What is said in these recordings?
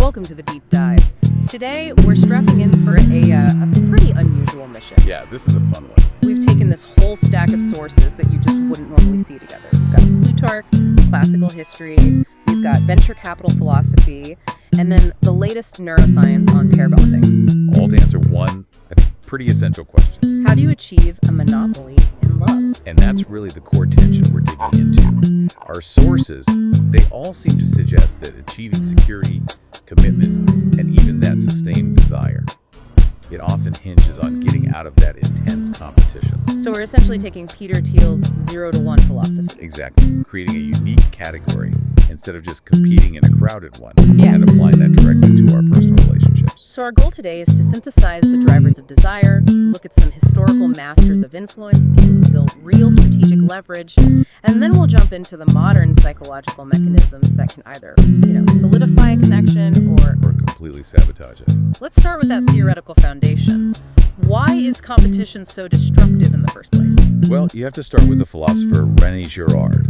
welcome to the deep dive. Today, we're strapping in for a pretty unusual mission. Yeah, this is a fun one. We've taken this whole stack of sources that you just wouldn't normally see together. We've got Plutarch, classical history, we've got venture capital philosophy, and then the latest neuroscience on pair bonding. All to answer one, I think, pretty essential question. How do you achieve a monopoly in love? And that's really the core tension we're digging into. Our sources, they all seem to suggest that achieving security, commitment, and even that sustained desire, it often hinges on getting out of that intense competition. So we're essentially taking Peter Thiel's 0 to 1 philosophy. Exactly. Creating a unique category instead of just competing in a crowded one and applying that directly to our personal relationships. So our goal today is to synthesize the drivers of desire, look at some historical masters of influence, people who built real strategic leverage, and then we'll jump into the modern psychological mechanisms that can either, solidify a connection or completely sabotage it. Let's start with that theoretical foundation. Why is competition so destructive in the first place? Well, you have to start with the philosopher René Girard.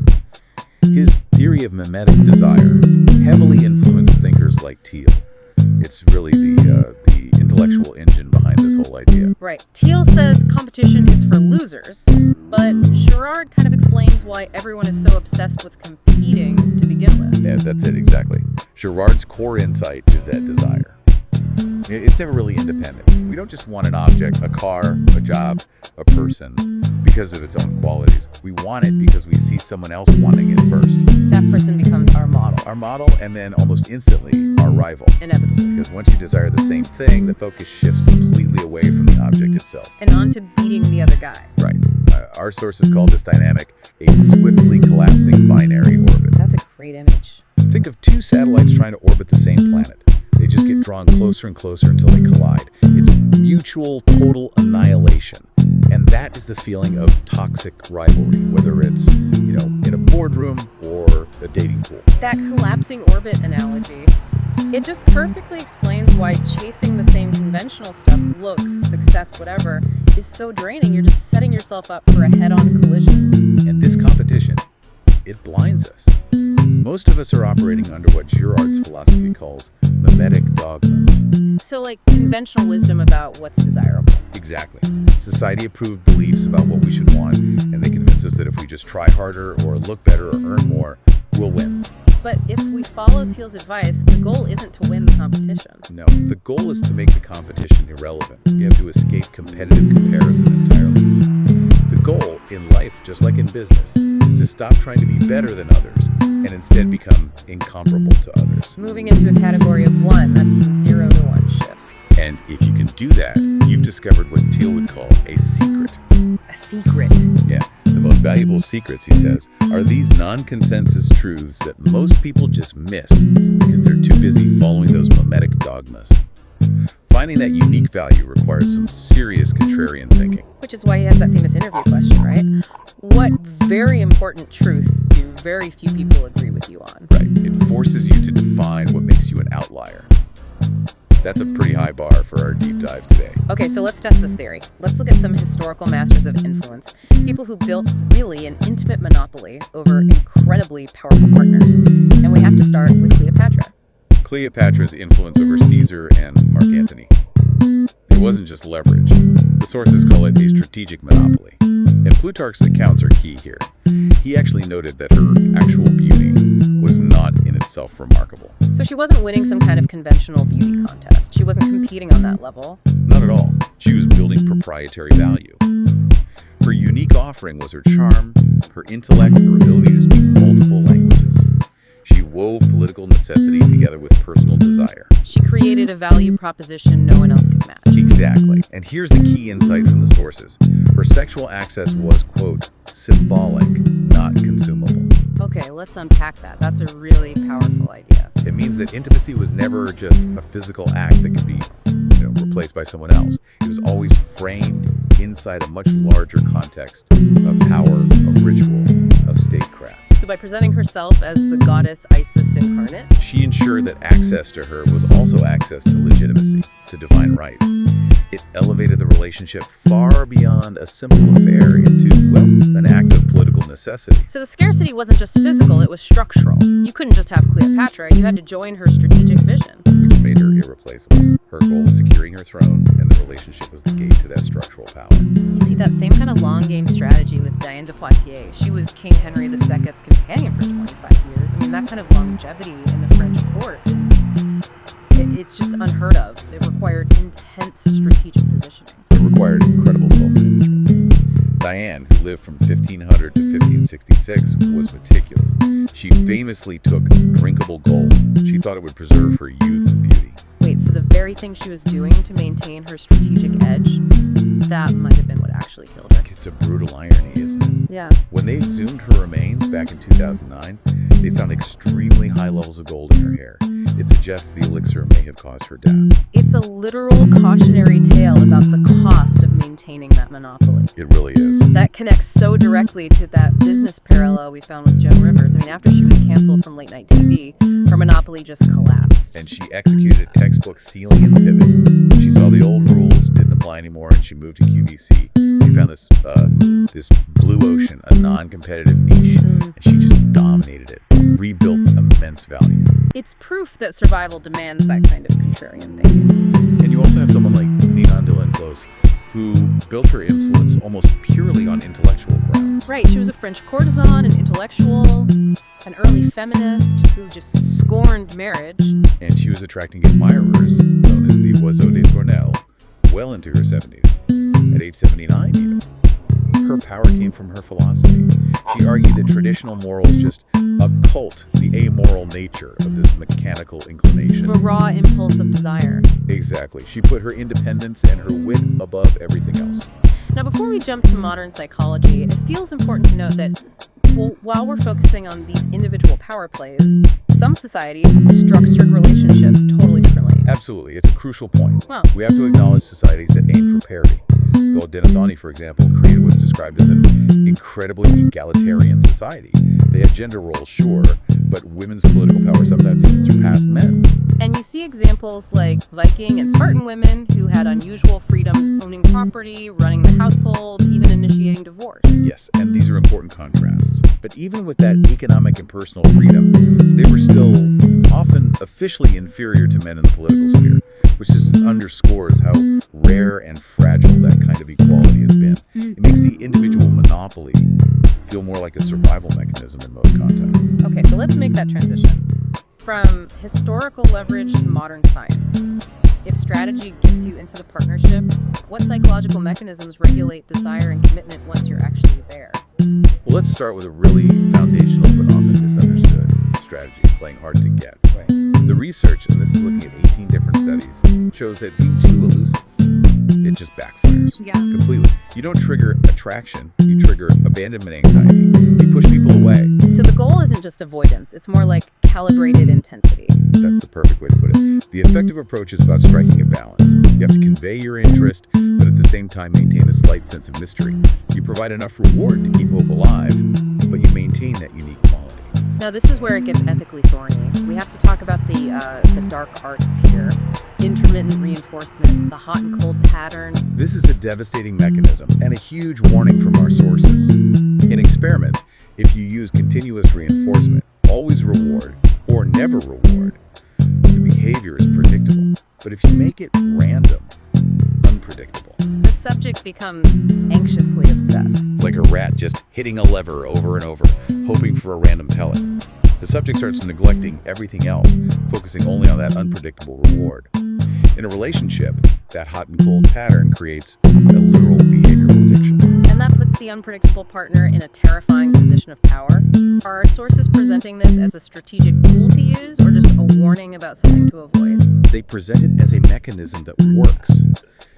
His theory of mimetic desire heavily influenced thinkers like Thiel. It's really the intellectual engine behind this whole idea. Right. Thiel says competition is for losers, but Girard kind of explains why everyone is so obsessed with competing to begin with. Yeah, that's it, exactly. Girard's core insight is that desire. It's never really independent. We don't just want an object, a car, a job, a person, because of its own qualities. We want it because we see someone else wanting it first. That person becomes our model. Our model, and then almost instantly, our rival. Inevitably. Because once you desire the same thing, the focus shifts completely away from the object itself. And on to beating the other guy. Right. Our sources call this dynamic a swiftly collapsing binary orbit. That's a great image. Think of two satellites trying to orbit the same planet. They just get drawn closer and closer until they collide. It's mutual, total annihilation. And that is the feeling of toxic rivalry, whether it's, in a boardroom or a dating pool. That collapsing orbit analogy, it just perfectly explains why chasing the same conventional stuff, looks, success, whatever, is so draining. You're just setting yourself up for a head-on collision. And this competition, it blinds us. Most of us are operating under what Girard's philosophy calls mimetic dogmas. So like conventional wisdom about what's desirable. Exactly. Society-approved beliefs about what we should want, and they convince us that if we just try harder or look better or earn more, we'll win. But if we follow Thiel's advice, the goal isn't to win the competition. No, the goal is to make the competition irrelevant. You have to escape competitive comparison entirely. The goal in life, just like in business, is to stop trying to be better than others and instead become incomparable to others. Moving into a category of one, that's the 0 to 1 shift. And if you can do that, you've discovered what Thiel would call a secret. A secret? Yeah. The most valuable secrets, he says, are these non-consensus truths that most people just miss because they're too busy following those mimetic dogmas. Finding that unique value requires some serious contrarian thinking. Which is why he has that famous interview question, right? What very important truth do very few people agree with you on? Right. It forces you to define what makes you an outlier. That's a pretty high bar for our deep dive today. Okay, so let's test this theory. Let's look at some historical masters of influence, people who built really an intimate monopoly over incredibly powerful partners. And we have to start with Cleopatra. Cleopatra's influence over Caesar and Mark Antony. It wasn't just leverage. The sources call it a strategic monopoly. And Plutarch's accounts are key here. He actually noted that her actual beauty was not in itself remarkable. So she wasn't winning some kind of conventional beauty contest. She wasn't competing on that level. Not at all. She was building proprietary value. Her unique offering was her charm, her intellect, her ability to speak multiple languages. She wove political necessity together with personal desire. She created a value proposition no one else could match. Exactly. And here's the key insight from the sources. Her sexual access was, quote, symbolic, not consumable. Okay, let's unpack that. That's a really powerful idea. It means that intimacy was never just a physical act that could be, replaced by someone else. It was always framed inside a much larger context of power, of ritual, of statecraft. So by presenting herself as the goddess Isis incarnate, she ensured that access to her was also access to legitimacy, to divine right. It elevated the relationship far beyond a simple affair into, an act of political necessity. So the scarcity wasn't just physical, it was structural. You couldn't just have Cleopatra, you had to join her strategic vision. Which irreplaceable. Her goal was securing her throne, and the relationship was the gate to that structural power. You see that same kind of long game strategy with Diane de Poitiers. She was King Henry II's companion for 25 years. I mean, that kind of longevity in the French court it's just unheard of. It required intense strategic positioning. It required incredible self-management. Diane, who lived from 1500 to 1566, was meticulous. She famously took drinkable gold. She thought it would preserve her youth and beauty. Wait, so the very thing she was doing to maintain her strategic edge, that might have been what actually killed her. It's a brutal irony, isn't it? Yeah. When they exhumed her remains back in 2009, they found extremely high levels of gold in her hair. It suggests the elixir may have caused her death. It's a literal cautionary tale about the cost of maintaining that monopoly. It really is. That connects so directly to that business parallel we found with Joan Rivers. I mean, after she was canceled from late-night TV, her monopoly just collapsed. And she executed a textbook ceiling and pivot. She saw the old rules didn't apply anymore, and she moved to QVC. She found this blue ocean, a non-competitive niche, and she just dominated it, rebuilt immense value. It's proof that survival demands that kind of contrarian thinking. And you also have someone like Ninon de Lenclos, who built her influence almost purely on intellectual grounds. Right, she was a French courtesan, an intellectual, an early feminist who just scorned marriage. And she was attracting admirers, known as the Oiseaux de Tournelle, well into her 70s. At age 79, even. Her power came from her philosophy. She argued that traditional morals just occult the amoral nature of this mechanical inclination. The raw impulse of desire. Exactly. She put her independence and her wit above everything else. Now, before we jump to modern psychology, it feels important to note that while we're focusing on these individual power plays, some societies structured relationships totally differently. Absolutely. It's a crucial point. Wow. We have to acknowledge societies that aim for parity. The Haudenosaunee, for example, created what's described as an incredibly egalitarian society. They had gender roles, sure, but women's political power sometimes even surpassed men's. And you see examples like Viking and Spartan women who had unusual freedoms owning property, running the household, even initiating divorce. Yes, and these are important contrasts. But even with that economic and personal freedom, they were still often officially inferior to men in the political sphere, which just underscores how rare and fragile that kind of equality has been. It makes the individual monopoly feel more like a survival mechanism in most contexts. Okay, so let's make that transition. From historical leverage to modern science. If strategy gets you into the partnership, what psychological mechanisms regulate desire and commitment once you're actually there? Well, let's start with a really foundational but often misunderstood strategy, playing hard to get. Right. The research, and this is looking at 18 different studies, shows that being too elusive, it just backfires. Yeah. Completely. You don't trigger attraction, you trigger abandonment anxiety. You push people away. So the goal isn't just avoidance, it's more like calibrated intensity. That's the perfect way to put it. The effective approach is about striking a balance. You have to convey your interest, but at the same time maintain a slight sense of mystery. You provide enough reward to keep hope alive, but you maintain that unique quality. Now this is where it gets ethically thorny. We have to talk about the dark arts here. Intermittent reinforcement, the hot and cold pattern. This is a devastating mechanism and a huge warning from our sources. In experiments, if you use continuous reinforcement, always reward, or never reward, the behavior is predictable. But if you make it random, unpredictable. The subject becomes anxiously obsessed. Like a rat just hitting a lever over and over, hoping for a random pellet. The subject starts neglecting everything else, focusing only on that unpredictable reward. In a relationship, that hot and cold pattern creates a literal behavioral addiction. And that puts the unpredictable partner in a terrifying position of power. Are our sources presenting this as a strategic tool to use or just a warning about something to avoid? They present it as a mechanism that works,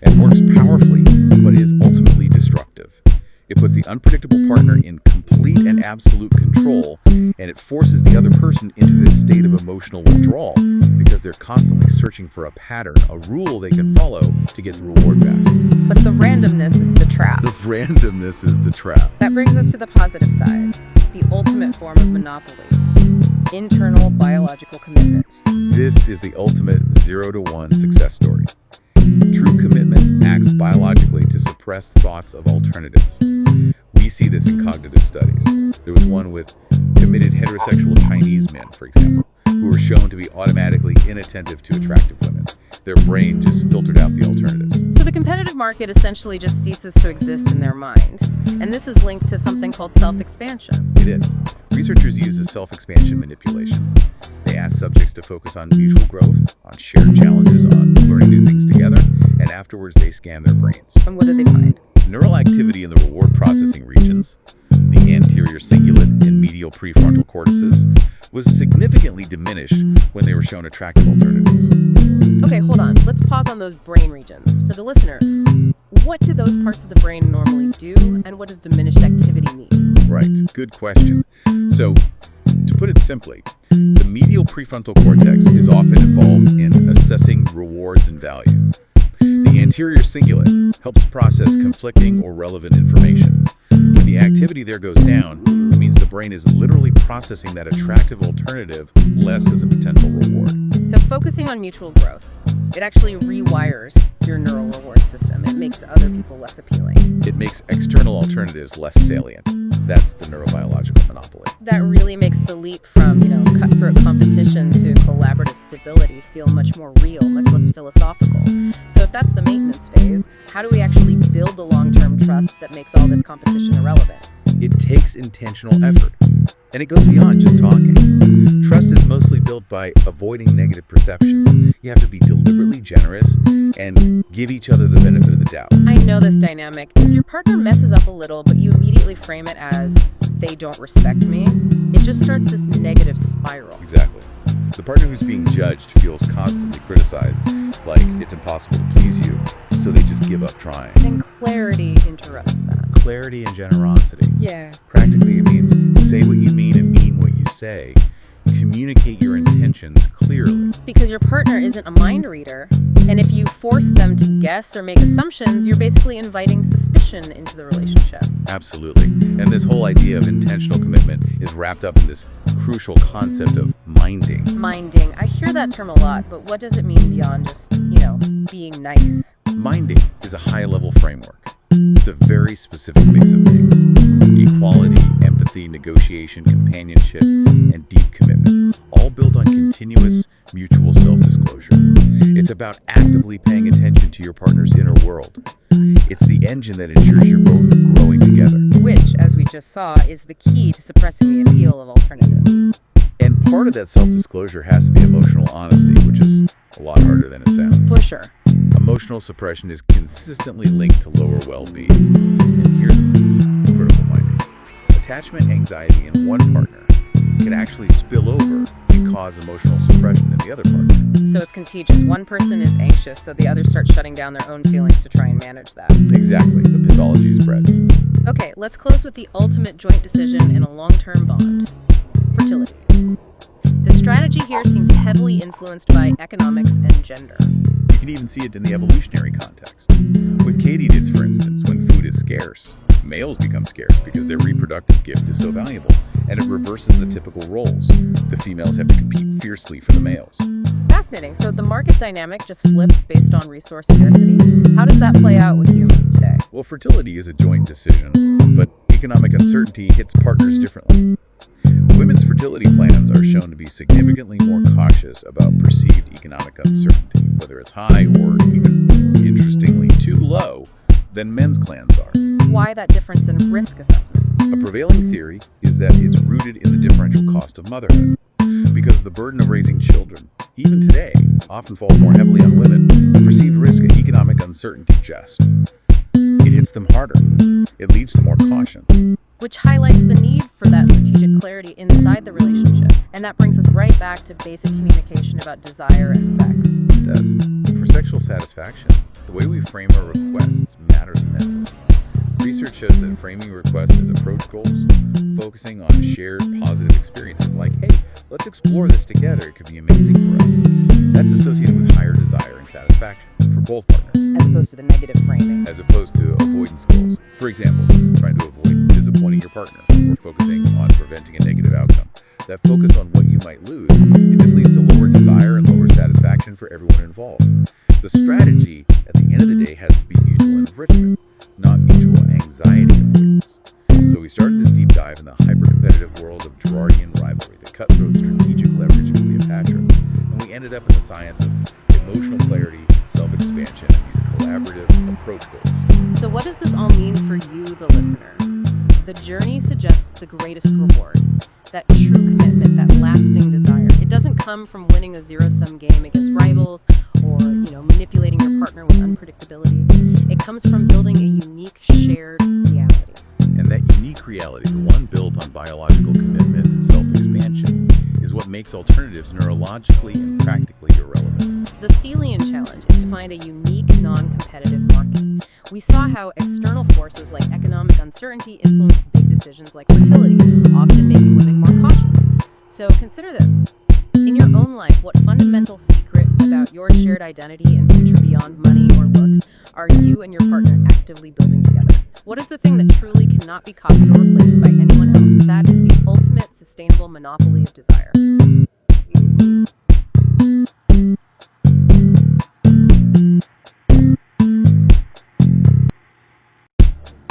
and works powerfully, but is ultimately destructive. It puts the unpredictable partner in complete and absolute control, and it forces the other person into this state of emotional withdrawal because they're constantly searching for a pattern, a rule they can follow to get the reward back. But the randomness is the trap. The randomness is the trap. That brings us to the positive side, the ultimate form of monopoly. Internal biological commitment. This is the ultimate 0-to-1 success story. True commitment acts biologically to suppress thoughts of alternatives. We see this in cognitive studies. There was one with committed heterosexual Chinese men, for example, who were shown to be automatically inattentive to attractive women. Their brain just filtered out the alternatives. So the competitive market essentially just ceases to exist in their mind. And this is linked to something called self-expansion. It is. Researchers use a self-expansion manipulation. They ask subjects to focus on mutual growth, on shared challenges, on learning new things together, and afterwards they scan their brains. And what do they find? Neural activity in the reward processing regions, the anterior cingulate and medial prefrontal cortices, was significantly diminished when they were shown attractive alternatives. Okay, hold on. Let's pause on those brain regions. For the listener, what do those parts of the brain normally do, and what does diminished activity mean? Right, good question. So, to put it simply, the medial prefrontal cortex is often involved in assessing rewards and value. The anterior cingulate helps process conflicting or relevant information. When the activity there goes down, it means the brain is literally processing that attractive alternative less as a potential reward. So focusing on mutual growth, it actually rewires your neural reward system. It makes other people less appealing. It makes external alternatives less salient. That's the neurobiological monopoly. That really makes the leap from, cutthroat competition to collaborative stability feel much more real, much less philosophical. So if that's the maintenance phase, how do we actually build the long-term trust that makes all this competition irrelevant? It takes intentional effort, and it goes beyond just talking. Trust is mostly built by avoiding negative perception. You have to be deliberately generous and give each other the benefit of the doubt. I know this dynamic. If your partner messes up a little, but you immediately frame it as, they don't respect me, it just starts this negative spiral. Exactly. The partner who's being judged feels constantly criticized, like it's impossible to please you, so they just give up trying. And clarity interrupts that. Clarity and generosity. Yeah. Practically, it means say what you mean and mean what you say. Communicate your intentions clearly. Because your partner isn't a mind reader, and if you force them to guess or make assumptions, you're basically inviting suspicion into the relationship. Absolutely. And this whole idea of intentional commitment is wrapped up in this crucial concept of minding. Minding. I hear that term a lot, but what does it mean beyond just, being nice? Minding is a high-level framework. It's a very specific mix of things. Equality, empathy, negotiation, companionship, and deep commitment, all built on continuous mutual self-disclosure. It's about actively paying attention to your partner's inner world. It's the engine that ensures you're both growing together. Which, as we just saw, is the key to suppressing the appeal of alternatives. And part of that self-disclosure has to be emotional honesty, which is a lot harder than it sounds. For sure. Emotional suppression is consistently linked to lower well-being. And here's a critical finding. Attachment anxiety in one partner can actually spill over and cause emotional suppression in the other partner. So it's contagious. One person is anxious, so the others start shutting down their own feelings to try and manage that. Exactly. The pathology spreads. Okay, let's close with the ultimate joint decision in a long-term bond. Fertility. The strategy here seems heavily influenced by economics and gender. You can even see it in the evolutionary context. With katydids, for instance, when food is scarce, males become scarce because their reproductive gift is so valuable, and it reverses the typical roles. The females have to compete fiercely for the males. Fascinating. So the market dynamic just flips based on resource scarcity. How does that play out with humans today? Well, fertility is a joint decision, but economic uncertainty hits partners differently. Women's fertility plans are shown to be significantly more cautious about perceived economic uncertainty, whether it's high or even, interestingly, too low than men's plans are. Why that difference in risk assessment? A prevailing theory is that it's rooted in the differential cost of motherhood. Because the burden of raising children, even today, often falls more heavily on women, the perceived risk of economic uncertainty just. It hits them harder. It leads to more caution. Which highlights the need for that strategic clarity inside the relationship. And that brings us right back to basic communication about desire and sex. It does. For sexual satisfaction, the way we frame our requests matters immensely. Research shows that framing requests as approach goals, focusing on shared positive experiences like, hey, let's explore this together, it could be amazing for us. That's associated with higher desire and satisfaction for both partners. As opposed to the negative framing. As opposed to avoidance goals. For example, trying to avoid disappointing your partner or focusing on preventing a negative outcome. That focus on what you might lose, it just leads to lower desire and lower satisfaction for everyone involved. The strategy, at the end of the day, has to be mutual enrichment, not mutual anxiety avoidance. So we started this deep dive in the hyper-competitive world of Girardian rivalry, the cutthroat strategic leverage of Cleopatra, and we ended up in the science of emotional clarity, self-expansion, and these collaborative approach goals. So what does this all mean for you, the listener? The journey suggests the greatest reward, that true commitment, that lasting desire. It doesn't come from winning a zero-sum game against rivals or, manipulating your partner with unpredictability. It comes from building a unique shared reality. And that unique reality, the one built on biological commitment and self-expansion, is what makes alternatives neurologically and practically irrelevant. The Thelian challenge is to find a unique, non-competitive market. We saw how external forces like economic uncertainty influence big decisions like fertility, often making women more cautious. So consider this. In your own life, what fundamental secret about your shared identity and future beyond money or looks are you and your partner actively building together? What is the thing that truly cannot be copied or replaced by anyone else? That is the ultimate sustainable monopoly of desire.